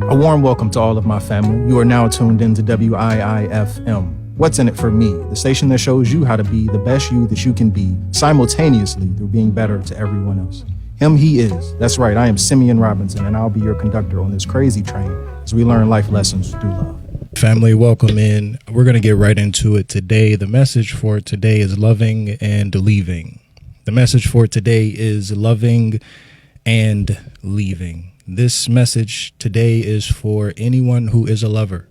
A warm welcome to all of my family. You are now tuned into WIIFM. What's in it for me? The station that shows you how to be the best you that you can be, simultaneously through being better to everyone else. Him, he is. That's right, I am Simeon Robinson, and I'll be your conductor on this crazy train as we learn life lessons through love. Family, welcome in. We're going to get right into it today. The message for today is loving and leaving. The message for today is loving and leaving. This message today is for anyone who is a lover,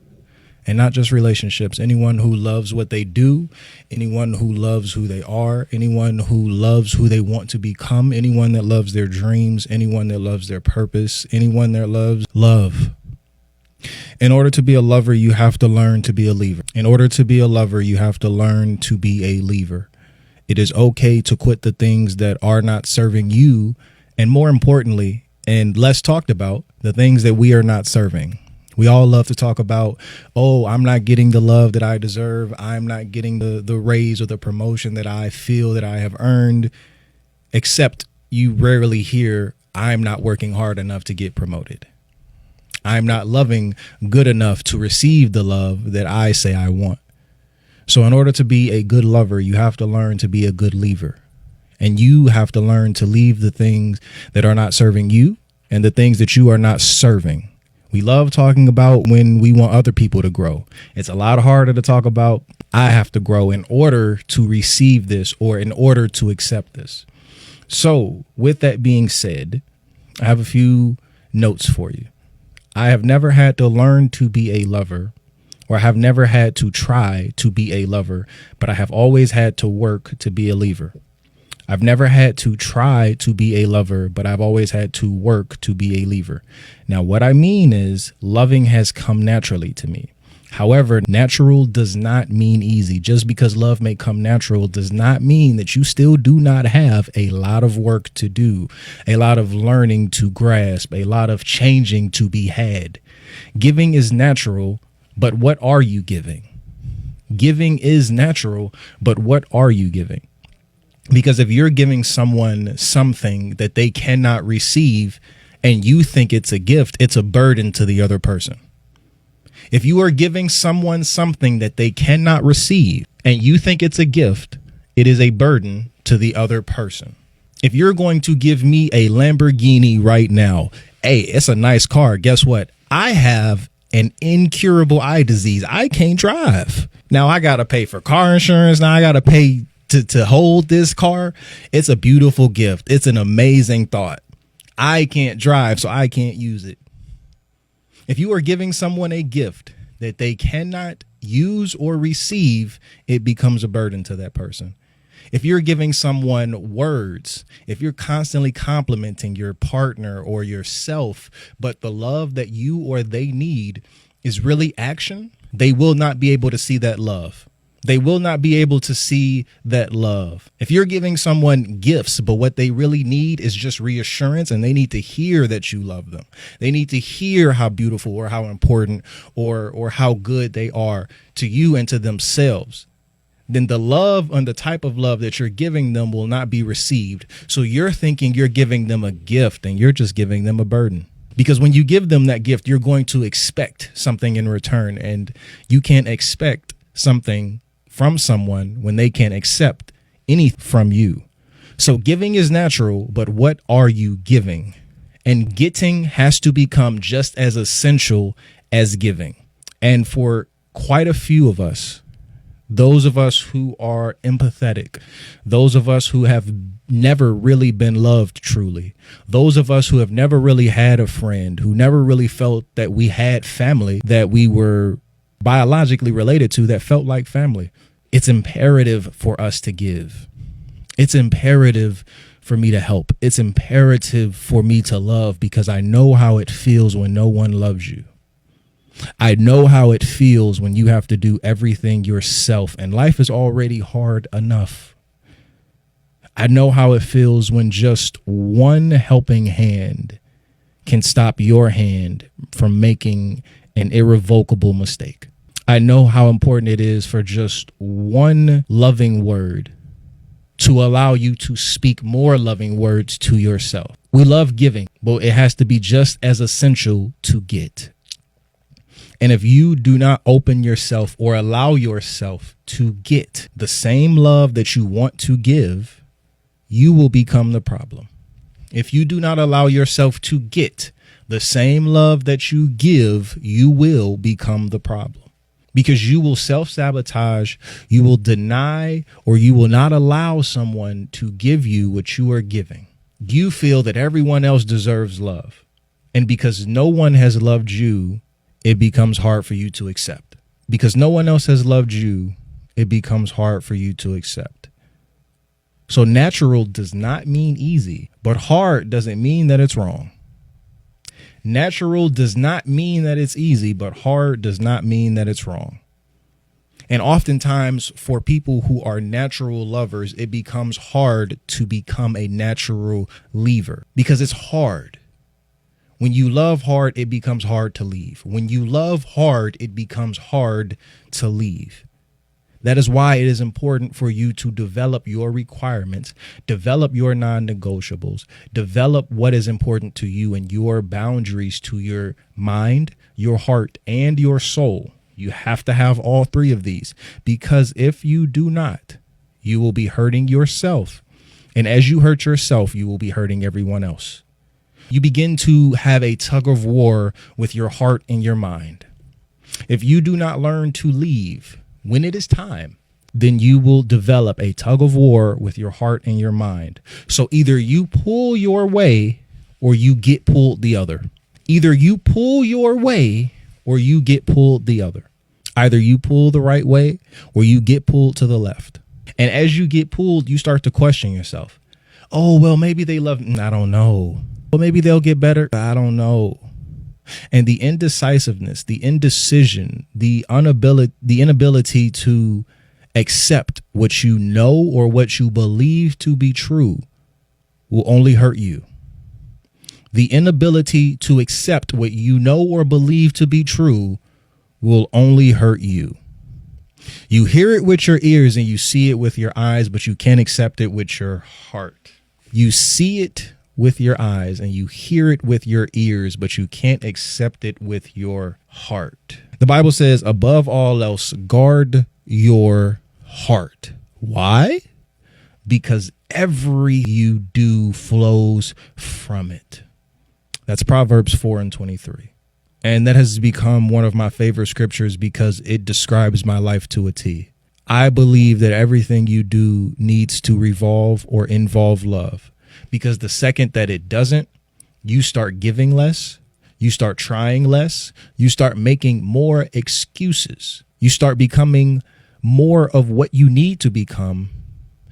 and not just relationships. Anyone who loves what they do, anyone who loves who they are, anyone who loves who they want to become, anyone that loves their dreams, anyone that loves their purpose, anyone that loves love. In order to be a lover, you have to learn to be a leaver. In order to be a lover, you have to learn to be a leaver. It is okay to quit the things that are not serving you, and more importantly, and less talked about, the things that we are not serving. We all love to talk about, oh, I'm not getting the love that I deserve. I'm not getting the raise or the promotion that I feel that I have earned, except you rarely hear, I'm not working hard enough to get promoted. I'm not loving good enough to receive the love that I say I want. So in order to be a good lover, you have to learn to be a good leaver. And you have to learn to leave the things that are not serving you and the things that you are not serving. We love talking about when we want other people to grow. It's a lot harder to talk about, I have to grow in order to receive this or in order to accept this. So with that being said, I have a few notes for you. I have never had to learn to be a lover, or I have never had to try to be a lover, but I have always had to work to be a leaver. I've never had to try to be a lover, but I've always had to work to be a leaver. Now, what I mean is loving has come naturally to me. However, natural does not mean easy. Just because love may come natural does not mean that you still do not have a lot of work to do, a lot of learning to grasp, a lot of changing to be had. Giving is natural, but what are you giving? Giving is natural, but what are you giving? Because if you're giving someone something that they cannot receive and you think it's a gift, it's a burden to the other person. If you are giving someone something that they cannot receive and you think it's a gift, it is a burden to the other person. If you're going to give me a Lamborghini right now, hey, it's a nice car. Guess what? I have an incurable eye disease. I can't drive. Now I got to pay for car insurance. Now I got to pay to hold this car. It's a beautiful gift. It's an amazing thought. I can't drive, so I can't use it. If you are giving someone a gift that they cannot use or receive, it becomes a burden to that person. If you're giving someone words, if you're constantly complimenting your partner or yourself, but the love that you or they need is really action, they will not be able to see that love. They will not be able to see that love. If you're giving someone gifts, but what they really need is just reassurance, and they need to hear that you love them. They need to hear how beautiful or how important or how good they are to you and to themselves. Then the love and the type of love that you're giving them will not be received. So you're thinking you're giving them a gift and you're just giving them a burden. Because when you give them that gift, you're going to expect something in return, and you can't expect something from someone when they can't accept anything from you. So giving is natural, but what are you giving? And getting has to become just as essential as giving. And for quite a few of us, those of us who are empathetic, those of us who have never really been loved truly, those of us who have never really had a friend, who never really felt that we had family, that we were biologically related to, that felt like family, it's imperative for us to give. It's imperative for me to help. It's imperative for me to love, because I know how it feels when no one loves you. I know how it feels when you have to do everything yourself and life is already hard enough. I know how it feels when just one helping hand can stop your hand from making an irrevocable mistake. I know how important it is for just one loving word to allow you to speak more loving words to yourself. We love giving, but it has to be just as essential to get. And if you do not open yourself or allow yourself to get the same love that you want to give, you will become the problem. If you do not allow yourself to get the same love that you give, you will become the problem. Because you will self-sabotage, you will deny, or you will not allow someone to give you what you are giving. You feel that everyone else deserves love. And because no one has loved you, it becomes hard for you to accept. Because no one else has loved you, it becomes hard for you to accept. So natural does not mean easy, but hard doesn't mean that it's wrong. Natural does not mean that it's easy, but hard does not mean that it's wrong. And oftentimes for people who are natural lovers, it becomes hard to become a natural leaver because it's hard. When you love hard, it becomes hard to leave. When you love hard, it becomes hard to leave. That is why it is important for you to develop your requirements, develop your non-negotiables, develop what is important to you and your boundaries to your mind, your heart, and your soul. You have to have all three of these, because if you do not, you will be hurting yourself. And as you hurt yourself, you will be hurting everyone else. You begin to have a tug of war with your heart and your mind. If you do not learn to leave when it is time, then you will develop a tug of war with your heart and your mind. So either you pull your way or you get pulled the other. Either you pull your way or you get pulled the other. Either you pull the right way or you get pulled to the left. And as you get pulled, you start to question yourself. Oh, well, maybe they love me. I don't know. Well, maybe they'll get better. I don't know. And the indecisiveness, the indecision, the inability to accept what you know or what you believe to be true will only hurt you. The inability to accept what you know or believe to be true will only hurt you. You hear it with your ears and you see it with your eyes, but you can't accept it with your heart. You see it with your eyes and you hear it with your ears, but you can't accept it with your heart. The Bible says, above all else, guard your heart. Why? Because every you do flows from it. That's Proverbs 4:23. And that has become one of my favorite scriptures because it describes my life to a T. I believe that everything you do needs to revolve or involve love. Because the second that it doesn't, you start giving less, you start trying less, you start making more excuses, you start becoming more of what you need to become,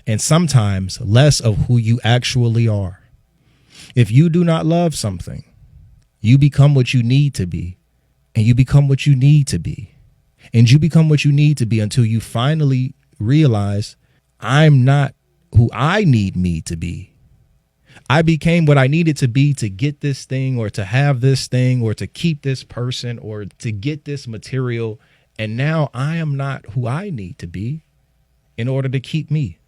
and sometimes less of who you actually are. If you do not love something, you become what you need to be, and you become what you need to be, and you become what you need to be until you finally realize, I'm not who I need me to be. I became what I needed to be to get this thing or to have this thing or to keep this person or to get this material. And now I am not who I need to be in order to keep me.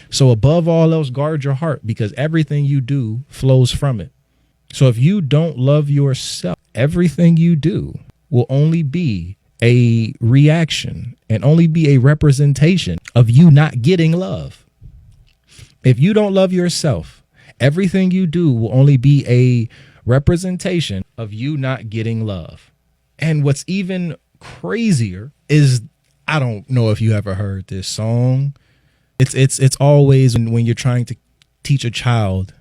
So above all else, guard your heart because everything you do flows from it. So if you don't love yourself, everything you do will only be a reaction and only be a representation of you not getting love. If you don't love yourself, everything you do will only be a representation of you not getting love. And what's even crazier is, I don't know if you ever heard this song. It's always when you're trying to teach a child,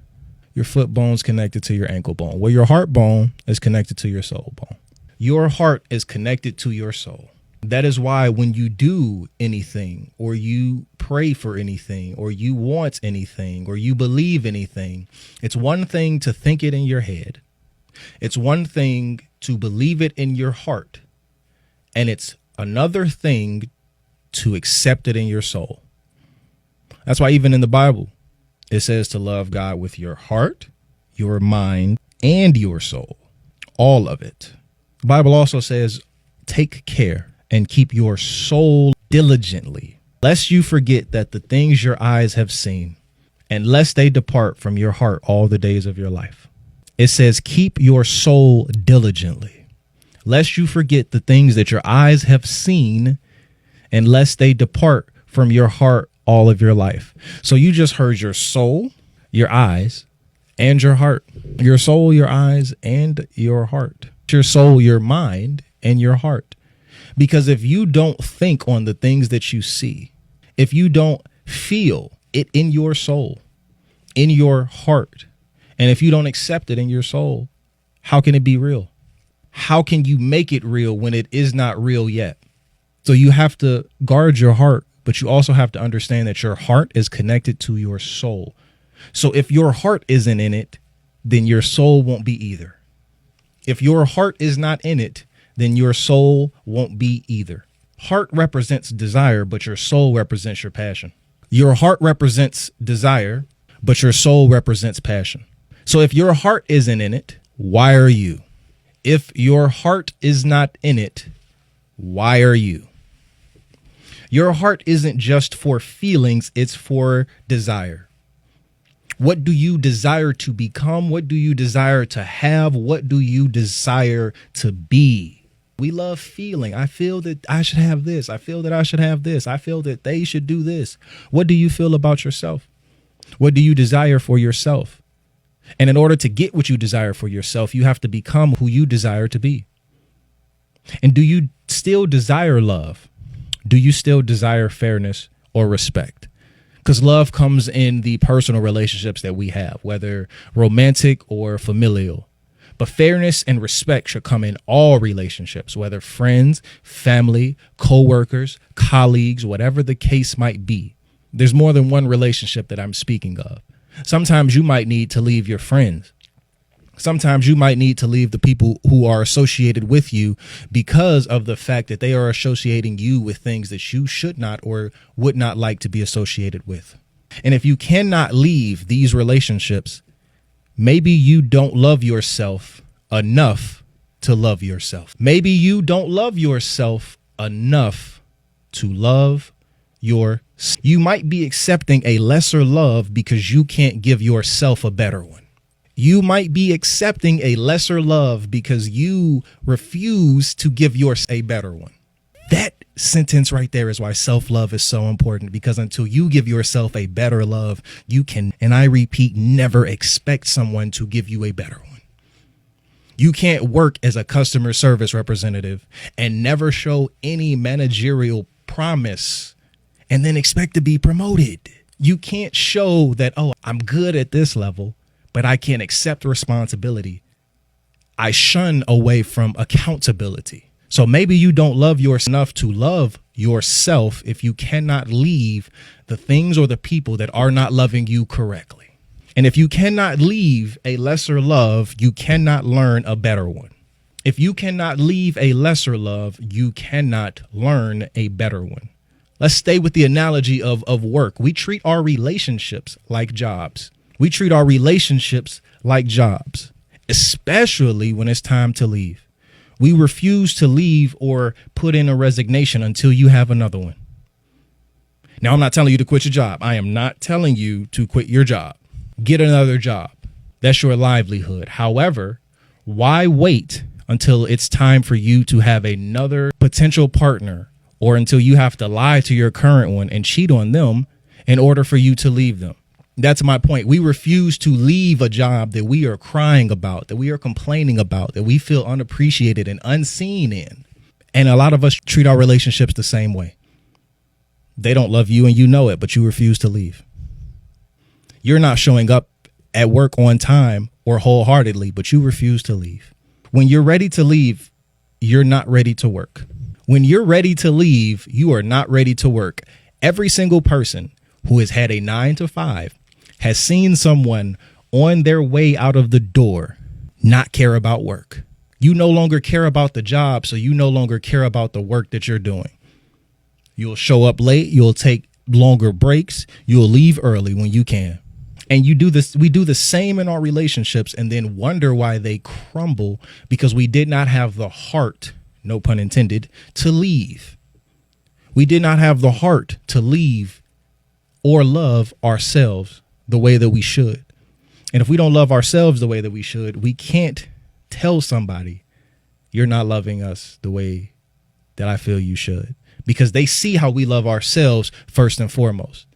your foot bone's connected to your ankle bone. Well, your heart bone is connected to your soul bone. Your heart is connected to your soul. That is why when you do anything or you pray for anything or you want anything or you believe anything, it's one thing to think it in your head. It's one thing to believe it in your heart. And it's another thing to accept it in your soul. That's why even in the Bible, it says to love God with your heart, your mind, and your soul. All of it. The Bible also says, take care and keep your soul diligently, lest you forget that the things your eyes have seen, and lest they depart from your heart all the days of your life. It says, keep your soul diligently, lest you forget the things that your eyes have seen, and lest they depart from your heart all of your life. So you just heard your soul, your eyes, and your heart. Your soul, your eyes, and your heart. Your soul, your mind, and your heart. Because if you don't think on the things that you see, if you don't feel it in your soul, in your heart, and if you don't accept it in your soul, how can it be real? How can you make it real when it is not real yet? So you have to guard your heart, but you also have to understand that your heart is connected to your soul. So if your heart isn't in it, then your soul won't be either. If your heart is not in it, then your soul won't be either. Heart represents desire, but your soul represents your passion. Your heart represents desire, but your soul represents passion. So if your heart isn't in it, why are you? If your heart is not in it, why are you? Your heart isn't just for feelings, it's for desire. What do you desire to become? What do you desire to have? What do you desire to be? We love feeling. I feel that I should have this. I feel that I should have this. I feel that they should do this. What do you feel about yourself? What do you desire for yourself? And in order to get what you desire for yourself, you have to become who you desire to be. And do you still desire love? Do you still desire fairness or respect? Because love comes in the personal relationships that we have, whether romantic or familial. But fairness and respect should come in all relationships, whether friends, family, co-workers, colleagues, whatever the case might be. There's more than one relationship that I'm speaking of. Sometimes you might need to leave your friends. Sometimes you might need to leave the people who are associated with you because of the fact that they are associating you with things that you should not or would not like to be associated with. And if you cannot leave these relationships, maybe you don't love yourself enough to love yourself. Maybe you don't love yourself enough to love yourself. You might be accepting a lesser love because you can't give yourself a better one. You might be accepting a lesser love because you refuse to give yourself a better one. That sentence right there is why self-love is so important, because until you give yourself a better love, you can, and I repeat, never expect someone to give you a better one. You can't work as a customer service representative and never show any managerial promise and then expect to be promoted. You can't show that, oh, I'm good at this level, but I can't accept responsibility. I shun away from accountability. So maybe you don't love yourself enough to love yourself if you cannot leave the things or the people that are not loving you correctly. And if you cannot leave a lesser love, you cannot learn a better one. If you cannot leave a lesser love, you cannot learn a better one. Let's stay with the analogy of work. We treat our relationships like jobs. We treat our relationships like jobs, especially when it's time to leave. We refuse to leave or put in a resignation until you have another one. Now, I'm not telling you to quit your job. I am not telling you to quit your job. Get another job. That's your livelihood. However, why wait until it's time for you to have another potential partner, or until you have to lie to your current one and cheat on them in order for you to leave them? That's my point. We refuse to leave a job that we are crying about, that we are complaining about, that we feel unappreciated and unseen in. And a lot of us treat our relationships the same way. They don't love you and you know it, but you refuse to leave. You're not showing up at work on time or wholeheartedly, but you refuse to leave. When you're ready to leave, you're not ready to work. When you're ready to leave, you are not ready to work. Every single person who has had a 9-to-5 has seen someone on their way out of the door not care about work. You no longer care about the job, so you no longer care about the work that you're doing. You'll show up late. You'll take longer breaks. You'll leave early when you can. And you do this. We do the same in our relationships and then wonder why they crumble, because we did not have the heart, no pun intended, to leave. We did not have the heart to leave or love ourselves the way that we should. And if we don't love ourselves the way that we should, we can't tell somebody you're not loving us the way that I feel you should, because they see how we love ourselves first and foremost.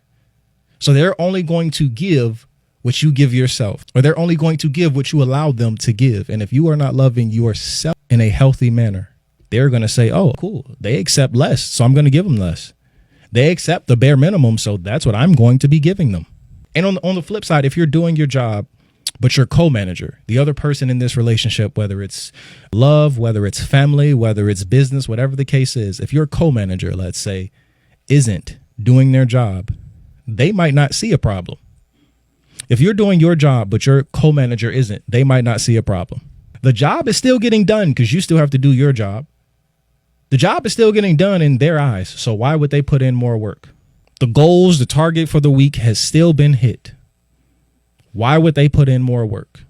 So they're only going to give what you give yourself, or they're only going to give what you allow them to give. And if you are not loving yourself in a healthy manner, they're going to say, oh, cool, they accept less, so I'm going to give them less. They accept the bare minimum, so that's what I'm going to be giving them. And on the flip side, if you're doing your job, but your co-manager, the other person in this relationship, whether it's love, whether it's family, whether it's business, whatever the case is, if your co-manager, let's say, isn't doing their job, they might not see a problem. If you're doing your job, but your co-manager isn't, they might not see a problem. The job is still getting done because you still have to do your job. The job is still getting done in their eyes. So why would they put in more work? The goals, the target for the week has still been hit. Why would they put in more work?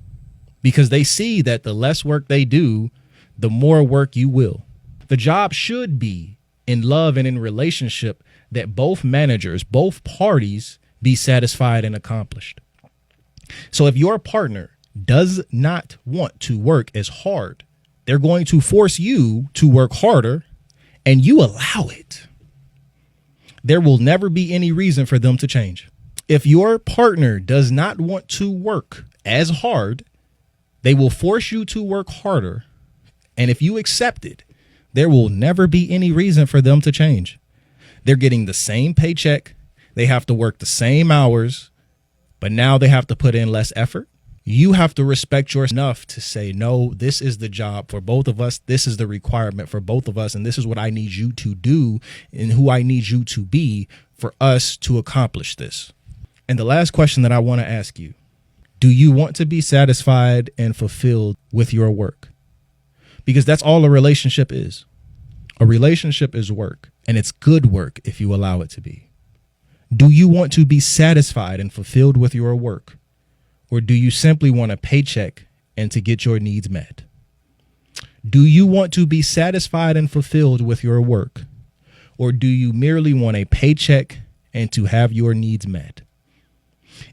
Because they see that the less work they do, the more work you will. The job should be in love and in relationship that both managers, both parties be satisfied and accomplished. So if your partner does not want to work as hard, they're going to force you to work harder, and you allow it. There will never be any reason for them to change. If your partner does not want to work as hard, they will force you to work harder. And if you accept it, there will never be any reason for them to change. They're getting the same paycheck. They have to work the same hours, but now they have to put in less effort. You have to respect yourself enough to say, no, this is the job for both of us. This is the requirement for both of us. And this is what I need you to do and who I need you to be for us to accomplish this. And the last question that I want to ask you, do you want to be satisfied and fulfilled with your work? Because that's all a relationship is. A relationship is work, and it's good work if you allow it to be. Do you want to be satisfied and fulfilled with your work? Or do you simply want a paycheck and to get your needs met? Do you want to be satisfied and fulfilled with your work? Or do you merely want a paycheck and to have your needs met?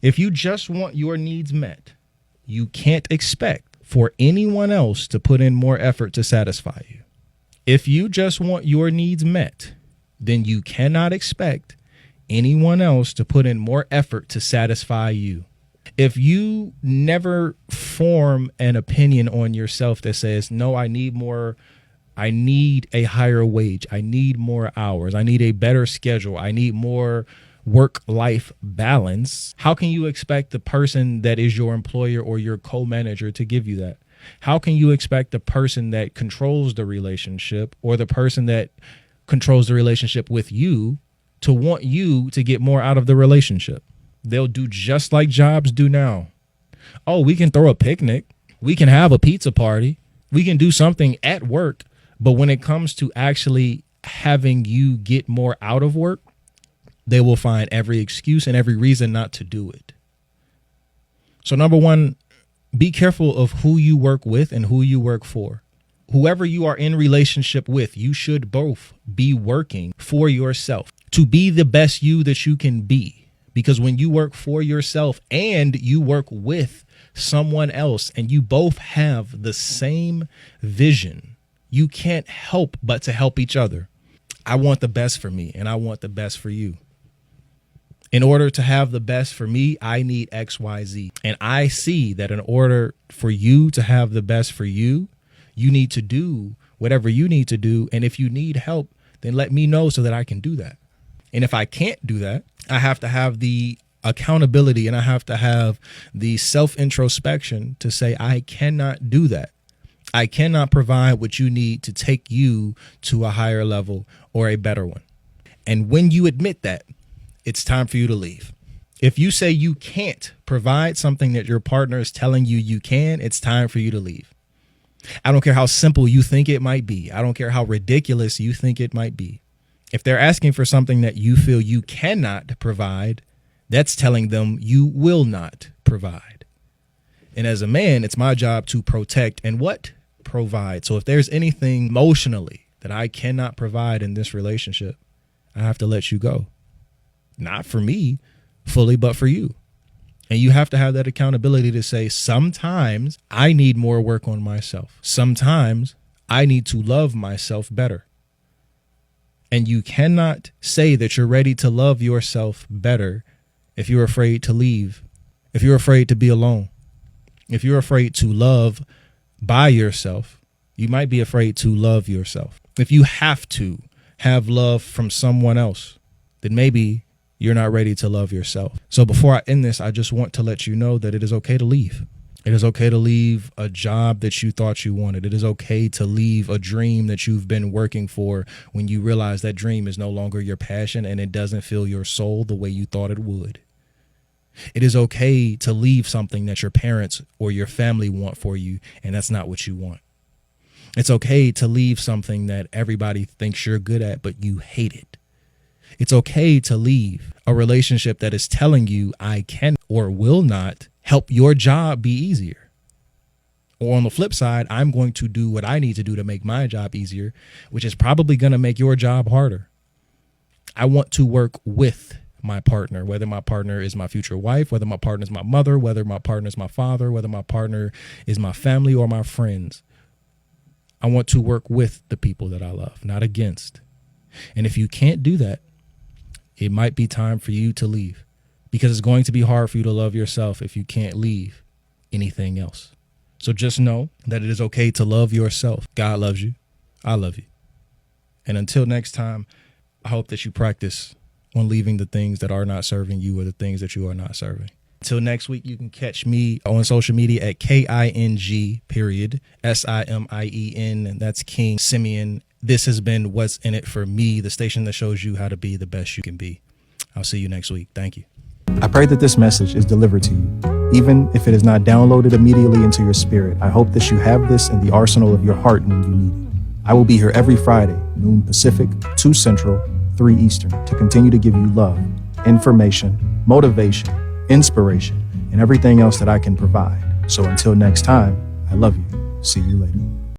If you just want your needs met, you can't expect for anyone else to put in more effort to satisfy you. If you just want your needs met, then you cannot expect anyone else to put in more effort to satisfy you. If you never form an opinion on yourself that says, no, I need a higher wage, I need more hours, I need a better schedule, I need more work-life balance, how can you expect the person that is your employer or your co-manager to give you that? How can you expect the person that controls the relationship or the person that controls the relationship with you to want you to get more out of the relationship? They'll do just like jobs do now. Oh, we can throw a picnic. We can have a pizza party. We can do something at work. But when it comes to actually having you get more out of work, they will find every excuse and every reason not to do it. So number one, be careful of who you work with and who you work for. Whoever you are in relationship with, you should both be working for yourself to be the best you that you can be. Because when you work for yourself and you work with someone else and you both have the same vision, you can't help but to help each other. I want the best for me and I want the best for you. In order to have the best for me, I need X, Y, Z. And I see that in order for you to have the best for you, you need to do whatever you need to do. And if you need help, then let me know so that I can do that. And if I can't do that, I have to have the accountability and I have to have the self-introspection to say, I cannot do that. I cannot provide what you need to take you to a higher level or a better one. And when you admit that, it's time for you to leave. If you say you can't provide something that your partner is telling you you can, it's time for you to leave. I don't care how simple you think it might be. I don't care how ridiculous you think it might be. If they're asking for something that you feel you cannot provide, that's telling them you will not provide. And as a man, it's my job to protect and what? Provide. So if there's anything emotionally that I cannot provide in this relationship, I have to let you go. Not for me fully, but for you. And you have to have that accountability to say, sometimes I need more work on myself. Sometimes I need to love myself better. And you cannot say that you're ready to love yourself better if you're afraid to leave, if you're afraid to be alone, if you're afraid to love by yourself. You might be afraid to love yourself. If you have to have love from someone else, then maybe you're not ready to love yourself. So before I end this, I just want to let you know that it is okay to leave. It is okay to leave a job that you thought you wanted. It is okay to leave a dream that you've been working for when you realize that dream is no longer your passion and it doesn't fill your soul the way you thought it would. It is okay to leave something that your parents or your family want for you, and that's not what you want. It's okay to leave something that everybody thinks you're good at, but you hate it. It's okay to leave a relationship that is telling you I can or will not help your job be easier. Or on the flip side, I'm going to do what I need to do to make my job easier, which is probably going to make your job harder. I want to work with my partner, whether my partner is my future wife, whether my partner is my mother, whether my partner is my father, whether my partner is my family or my friends. I want to work with the people that I love, not against. And if you can't do that, it might be time for you to leave, because it's going to be hard for you to love yourself if you can't leave anything else. So just know that it is okay to love yourself. God loves you. I love you. And until next time, I hope that you practice on leaving the things that are not serving you or the things that you are not serving. Until next week, you can catch me on social media at KING SIMIEN, and that's King Simeon. This has been What's in It for Me, the station that shows you how to be the best you can be. I'll see you next week. Thank you. I pray that this message is delivered to you. Even if it is not downloaded immediately into your spirit, I hope that you have this in the arsenal of your heart when you need it. I will be here every Friday, noon Pacific, 2 Central, 3 Eastern, to continue to give you love, information, motivation, inspiration, and everything else that I can provide. So until next time, I love you. See you later.